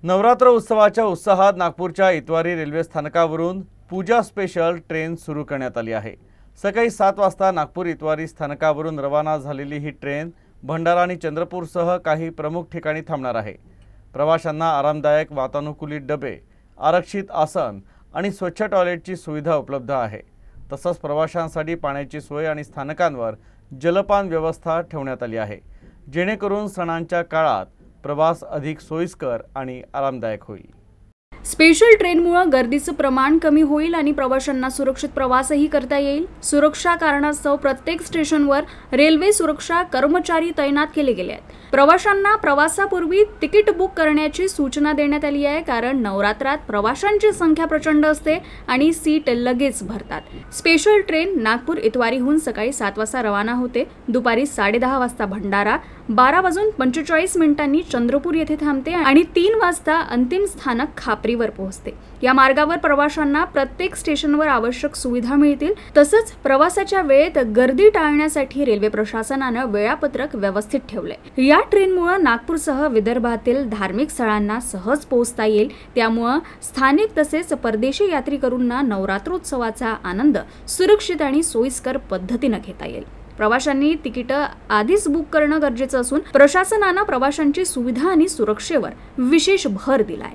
नवरात्र उत्सवाच्या उत्साहात नागपूरच्या इतवारी रेल्वे स्थानकावरून पूजा स्पेशल ट्रेन सुरू करण्यात आली आहे। सकाळी 7 वाजता नागपूर इतवारी स्थानकावरून रवाना झालेली ही ट्रेन भंडारा आणि चंद्रपूरसह काही प्रमुख ठिकाणी थांबणार आहे। प्रवाशांना आरामदायक वातानुकूलित डबे, आरक्षित आसन आणि स्वच्छ टॉयलेटची सुविधा उपलब्ध आहे। तसंच प्रवाशांसाठी पाण्याची सोय आणि स्थानकांवर जलपान व्यवस्था ठेवण्यात आली आहे, जेणेकरून सणांच्या काळात प्रवास अधिक सोयीस्कर आणि आरामदायक होईल। स्पेशल ट्रेनमुळे गर्दीचं प्रमाण कमी होईल आणि प्रवाशांना सुरक्षित प्रवासही करता येईल। सुरक्षा कारणास्तव प्रत्येक स्टेशनवर रेल्वे सुरक्षा कर्मचारी तैनात केले गेले आहेत। प्रवाशांना प्रवासापूर्वी तिकीट बुक करण्याची सूचना देण्यात आली आहे, कारण नवरात्रात प्रवाशांची संख्या प्रचंड असते आणि सीट लगेच भरतात। स्पेशल ट्रेन नागपूर इतवारीहून सकाळी 7 वाजता रवाना होते, दुपारी 10:30 वाजता भंडारा, 12:45 चंद्रपूर येथे थांबते आणि 3 वाजता अंतिम स्थानक खापरीवर पोहोचते। या मार्गावर प्रवाशांना प्रत्येक स्टेशनवर आवश्यक सुविधा मिळतील। तसंच प्रवासाच्या वेळेत गर्दी टाळण्यासाठी रेल्वे प्रशासनाने वेळापत्रक व्यवस्थित ठेवले। या ट्रेनमुळे नागपूरसह विदर्भातील धार्मिक स्थळांना सहज पोहोचता येईल। त्यामुळे स्थानिक तसेच परदेशी यात्रेकरूंना नवरात्रोत्सवाचा आनंद सुरक्षित आणि सोयीस्कर पद्धतीने घेता येईल। प्रवाशांनी तिकीट आधीच बुक करणं गरजेचं असून प्रशासनाने प्रवाशांची सुविधा आणि सुरक्षेवर विशेष भर दिलाय।